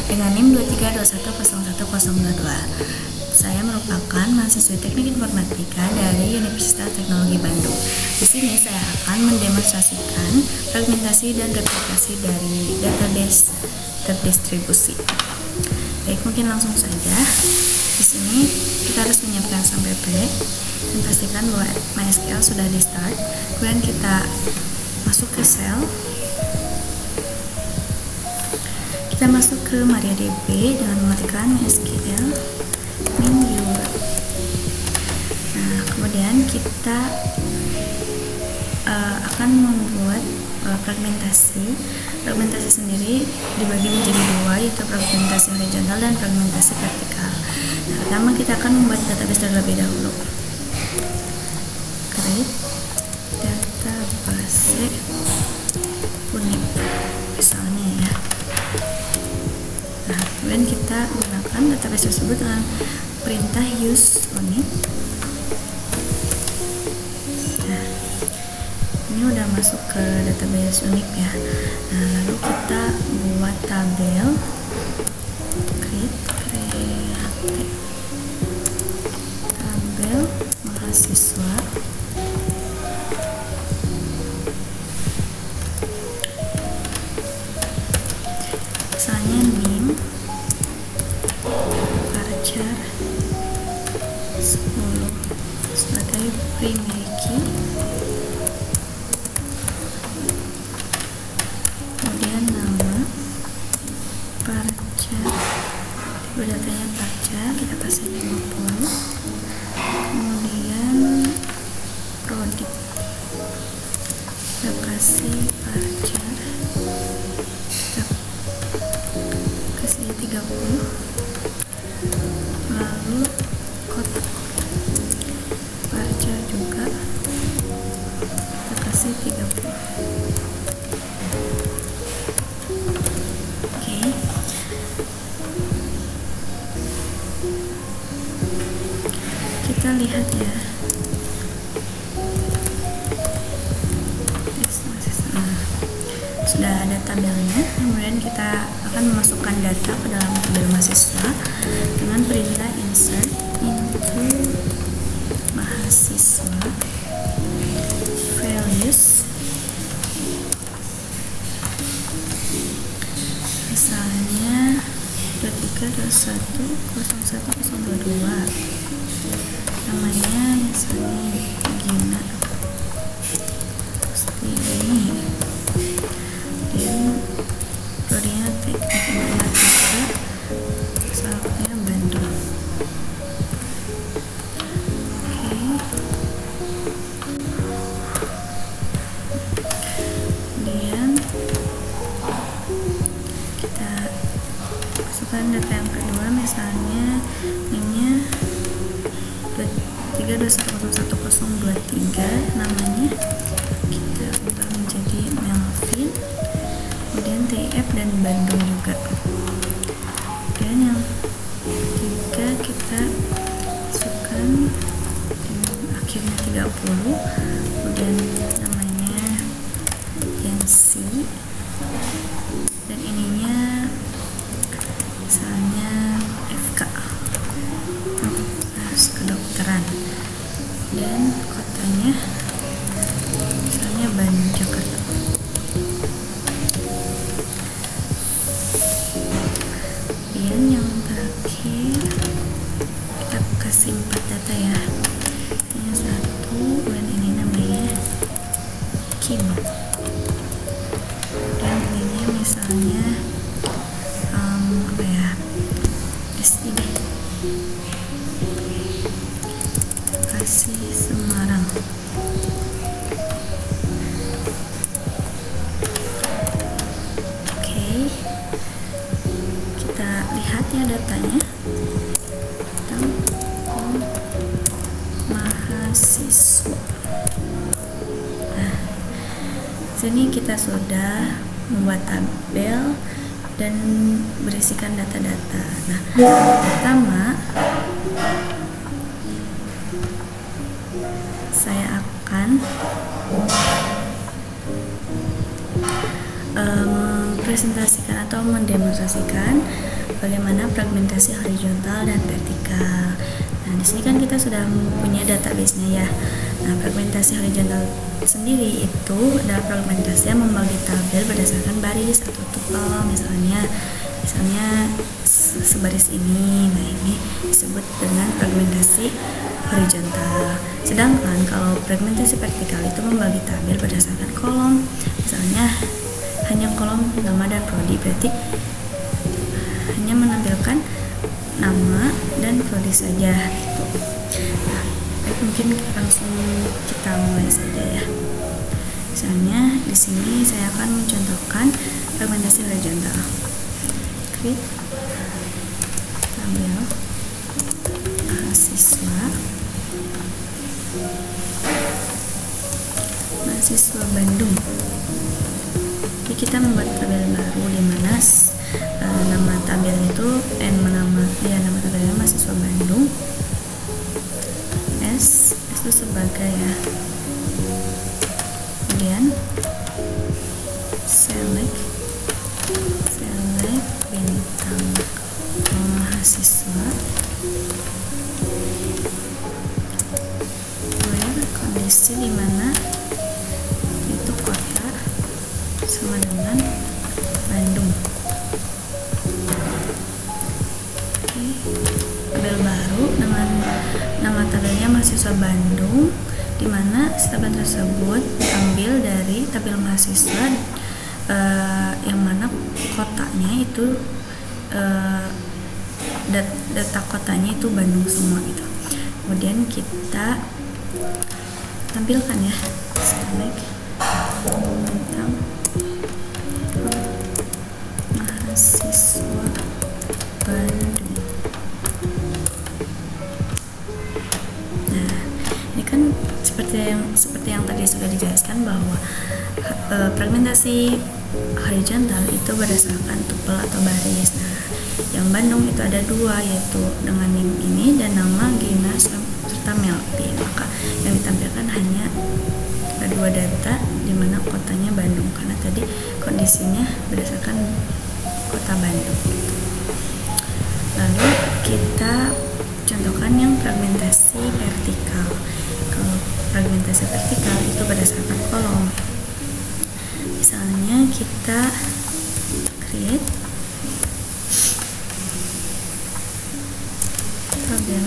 dengan NIM 23210102. Saya merupakan mahasiswa Teknik Informatika dari Universitas Teknologi Bandung. Di sini saya akan mendemonstrasikan fragmentasi dan replikasi dari database terdistribusi. Baik, mungkin langsung saja. Di sini kita harus menyiapkan SAMPP dan pastikan bahwa MySQL sudah di start. Kemudian kita masuk ke sel. Kita masuk ke MariaDB dengan mematikan MySQL min viewer. Nah, kemudian kita akan membuat fragmentasi. Fragmentasi sendiri dibagi menjadi dua, yaitu fragmentasi horizontal dan fragmentasi vertikal. Nah, pertama kita akan membuat database terlebih dahulu. Create database unik misalnya ya. Nah, kemudian kita gunakan database tersebut dengan perintah use unik. Nah, ini udah masuk ke database unik ya. Nah, lalu kita buat tabel create tabel mahasiswa. Misalnya NIM varchar 10 sebagai primary key. Kemudian nama varchar, datanya varchar kita kasih 50. Kemudian prodi kita kasih varchar, kita kasih 30. Lalu kota varchar juga kita kasih 30. Oke. Kita lihat ya. Sudah ada tabelnya. Kemudian kita akan memasukkan data ke dalam tabel mahasiswa dengan perintah insert into mahasiswa values. Misalnya 23210122. Namanya misalnya Gina. Seperti ini. Dan prodinya Teknik Informatika, asalnya Bandung. Oke. Kemudian kita masukkan data yang kedua, misalnya NIM-nya 23210103. namanya kita ubah menjadi Melvin, kemudian TF dan Bandung juga. Dan yang ketiga kita masukkan akhirnya 30, kemudian namanya Yancy, dan ininya misalnya FK, harus kedokteran, dan kotanya misalnya Bandung, Jakarta. Kemudian yang terakhir kita kasih 4 data ya. Ini 1, dan ini namanya Kim, dan ini misalnya apa ya, SID, kasih Semarang. Oke, kita lihat ya datanya tentang mahasiswa. Nah, sini kita sudah membuat tabel dan berisikan data-data. Nah, pertama saya akan mempresentasikan atau mendemonstrasikan bagaimana fragmentasi horizontal dan vertikal. Nah, di sini kan kita sudah punya database-nya ya. Nah, fragmentasi horizontal sendiri itu adalah fragmentasi yang membagi tabel berdasarkan baris atau tupel, misalnya sebaris ini. Nah, ini disebut dengan fragmentasi horizontal. Sedangkan kalau fragmentasi vertikal itu membagi tabel berdasarkan kolom, misalnya hanya kolom nama dan prodi, berarti hanya menampilkan nama dan prodi saja gitu. Nah, mungkin langsung kita mulai saja ya. Misalnya di sini saya akan mencontohkan fragmentasi horizontal. Create tabel mahasiswa Bandung. Jadi kita membuat tabel baru di mana nama tabel itu nama tabelnya mahasiswa Bandung. S itu sebagai ya. Kemudian select bintang mahasiswa, where kondisi dimana itu kota sama dengan Bandung. Oke, tabel baru dengan nama tabelnya mahasiswa Bandung, di mana tabel tersebut diambil dari tabel mahasiswa yang mana kotanya itu data kotanya itu Bandung semua gitu. Kemudian kita tampilkan ya, select bintang mahasiswa Bandung. Nah, ini kan seperti yang tadi sudah dijelaskan bahwa fragmentasi horizontal itu berdasarkan tupel atau baris. Nah, yang Bandung itu ada dua, yaitu dengan NIM ini dan nama Gina serta Melpi. Maka yang ditampilkan hanya dua data di mana kotanya Bandung, karena tadi kondisinya berdasarkan kota Bandung. Lalu kita contohkan yang fragmentasi vertikal. Kalau fragmentasi vertikal itu berdasarkan kolom. Misalnya kita create tabel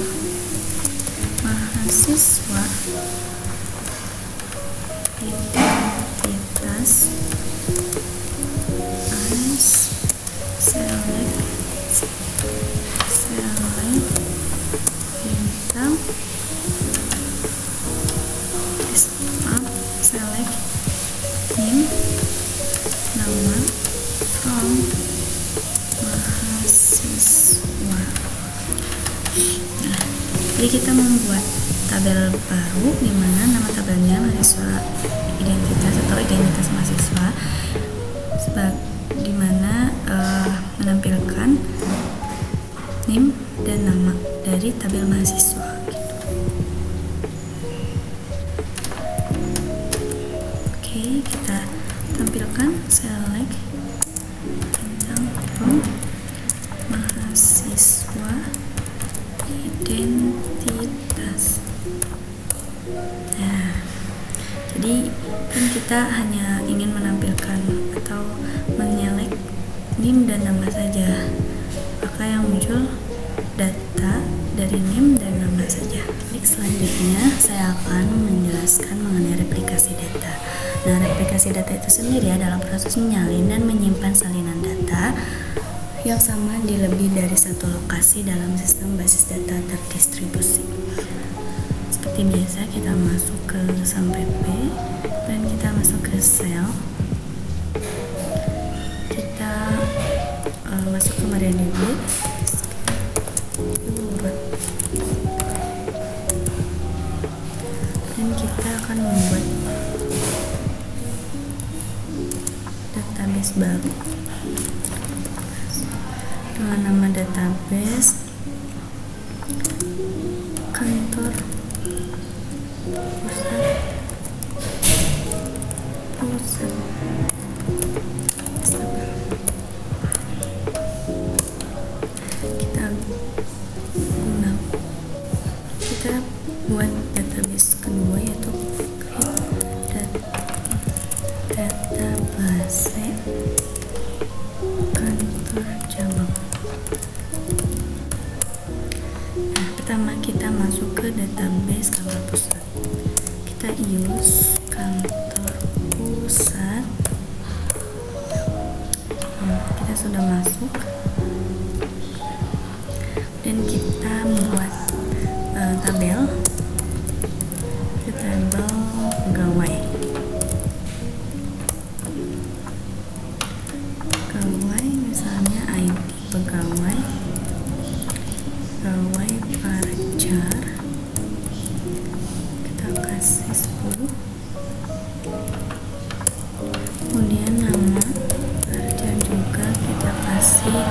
mahasiswa identitas as select bintang select name nama from mahasiswa. Nah, jadi kita membuat tabel baru di mana nama tabelnya mahasiswa identitas atau identitas mahasiswa, di mana menampilkan NIM dan nama dari tabel mahasiswa gitu. Oke, kita tampilkan select bintang from mahasiswa identitas. Nah, jadi kan kita hanya ingin menampilkan atau menyelect NIM dan nama saja, maka yang muncul data dari NIM dan nama saja. Selanjutnya saya akan menjelaskan mengenai replikasi data. Nah, replikasi data itu sendiri adalah proses menyalin dan menyimpan salinan data yang sama di lebih dari satu lokasi dalam sistem basis data terdistribusi. Seperti biasa, kita masuk ke SAMPP dan kita masuk ke sel. Kita masuk ke MariaDB. Dan kita akan membuat database baru dengan nama database kantor pusat. Pertama kita masuk ke database kantor pusat. Kita use kantor pusat. Kita sudah masuk dan kita membuat tabel pegawai. Misalnya ID pegawai parcar, kita kasih 10. Kemudian nama parcar juga kita kasih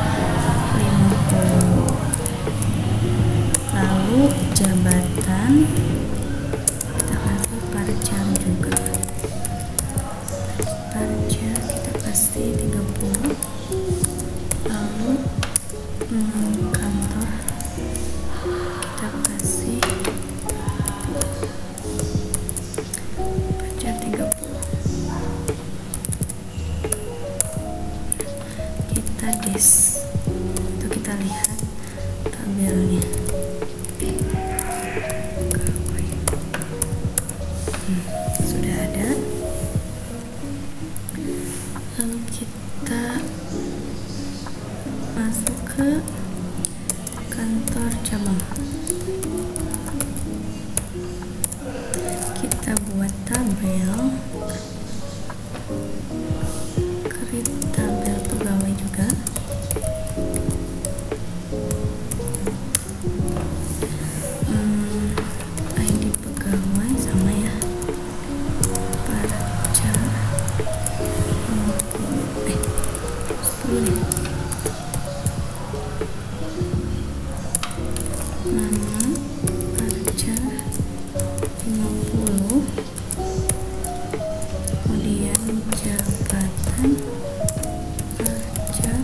50. Lalu jabatan kita kasih parcar juga. Parcar kita kasih 30. Lalu kantor kita kasih parcar 30. Kita itu kita lihat tabelnya. Sudah ada. Lalu kita masuk ke kantor cabang. Kita buat tabel, create tabel pegawai juga. ID pegawai sama ya, parcar 10 deh. Nama parcar 50. Kemudian jabatan parcar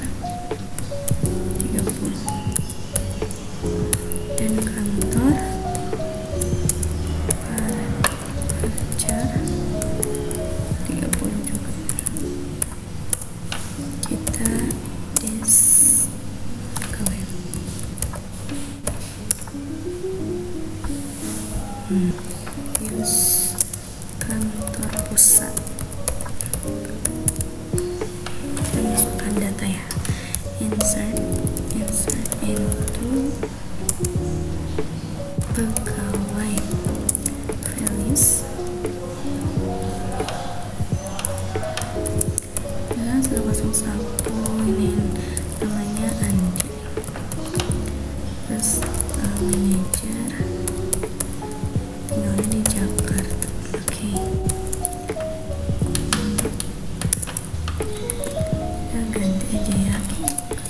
30 dan kantor parcar 30 juga. Kita pegawai. Use kantor pusat. Kita masukkan data ya. Insert into pegawai values. Nah, 101 ini namanya Andi. Terus manajer tinggalnya di Jakarta. Oke. Kita ganti aja ya,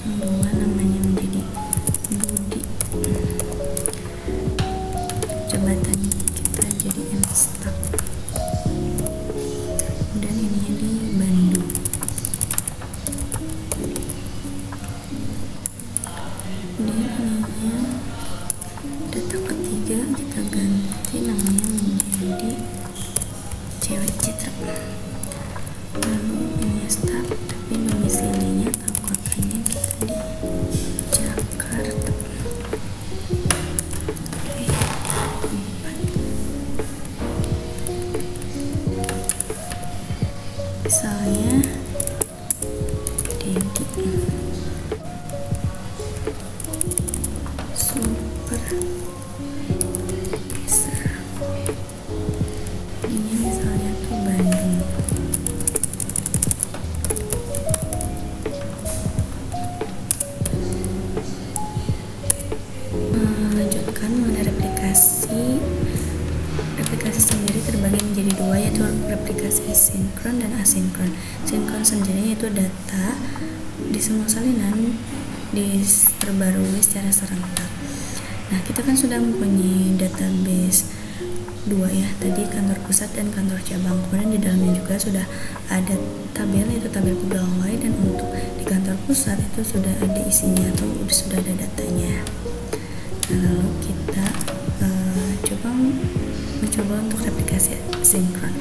02 namanya menjadi Budi. Jabatan kita jadikan staf. Dan ininya di Bandung. Kemudian ininya data ketiga kita ganti namanya menjadi Cewek Citra. Lalu ini staf, tapi domisilinya atau kotanya kita di Jakarta. Oke, 4. Misalnya Dedi supervisor. Ini misalnya tuh Bandung. Lanjutkan mengenai replikasi sendiri terbagi menjadi dua, yaitu replikasi sinkron dan asinkron. Sinkron sendiri yaitu data di semua salinan diperbarui secara serentak. Nah, kita kan sudah mempunyai database 2 ya, tadi kantor pusat dan kantor cabang. Kemudian di dalamnya juga sudah ada tabel, yaitu tabel pegawai, dan untuk di kantor pusat itu sudah ada isinya atau sudah ada datanya. Nah, lalu kita mencoba untuk replikasi sinkron.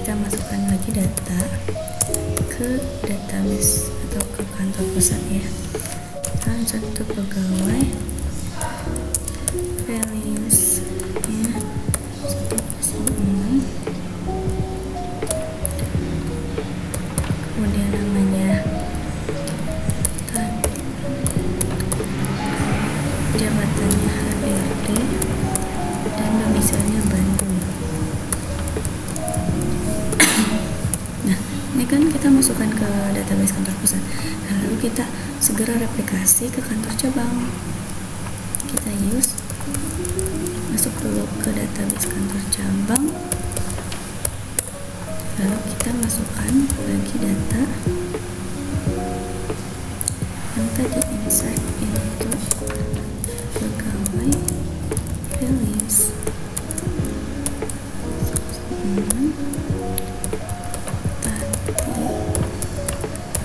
Kita masukkan lagi data ke database atau ke kantor pusat ya. Satu pegawai values nya 1/6, kemudian namanya jabatannya HRD, dan domisilinya Bandung. Nah, ini kan kita masukkan ke database kantor pusat. Nah, lalu kita segera replikasi ke kantor cabang. Kita masuk dulu ke database kantor cabang, lalu kita masukkan lagi data yang tadi insert into pegawai values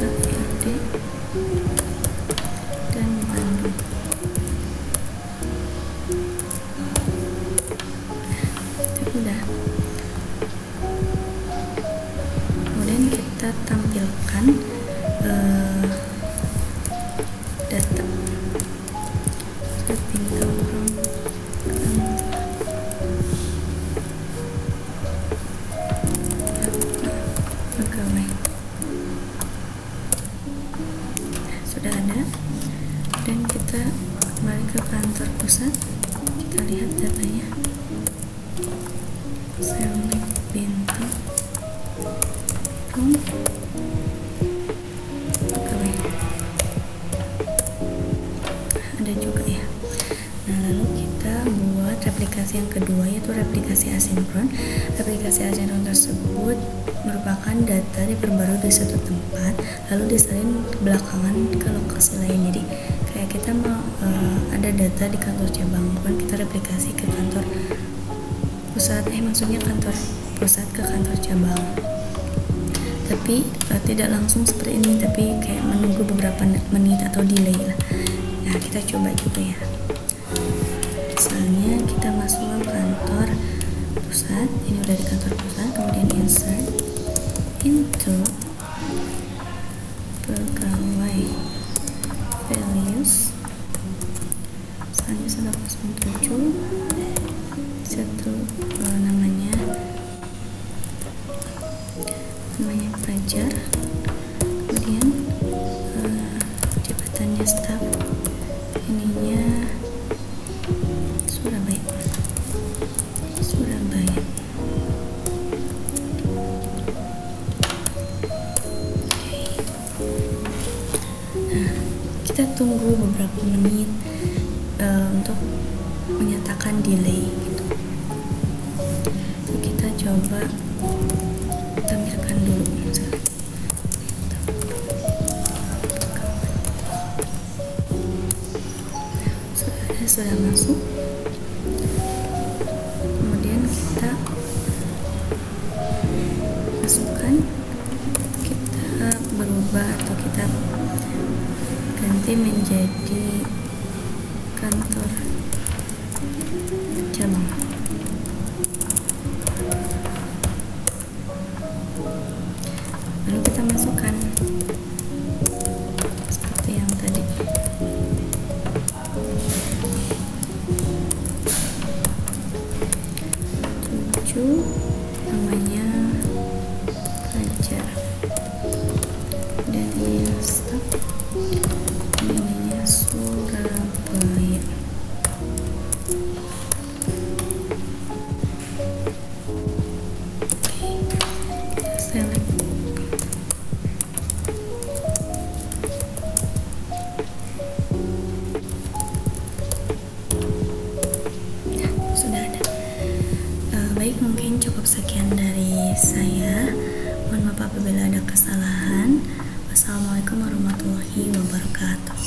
HRD dan Bandung. Itu udah. Kemudian kita tampilkan data setting from pegawai. Sudah ada, dan kita kembali ke kantor pusat. Kita lihat datanya. Select pintu pegawai. Ada juga ya. Nah, lalu kita buat replikasi yang kedua, yaitu replikasi asinkron. Replikasi asinkron tersebut merupakan data diperbarui di satu tempat lalu disalin belakangan ke lokasi lain. Jadi kayak kita mau ada data di kantor cabang, bukan kita replikasi ke kantor pusat, maksudnya kantor pusat ke kantor cabang. Tapi tidak langsung seperti ini, tapi kayak menunggu beberapa menit atau delay lah. Nah, kita coba juga ya. Misalnya kita masuk ke kantor pusat, ini udah di kantor pusat, kemudian insert into pegawai values, misalnya 107, namanya pelajar, kemudian jabatannya staff, ininya Surabaya. Nah, kita tunggu beberapa menit untuk menyatakan delay gitu. So, kita coba tampilkan dulu misalnya. Sudah masuk, kemudian kita masukkan, kita berubah atau kita ganti menjadi kantor cabang. Lalu kita masukkan seperti yang tadi. Namanya pelajar, dan ini staff, ini Surabaya. Select. Sudah ada. Baik, mungkin cukup sekian dari saya. Mohon maaf apabila ada kesalahan. Wassalamualaikum warahmatullahi wabarakatuh.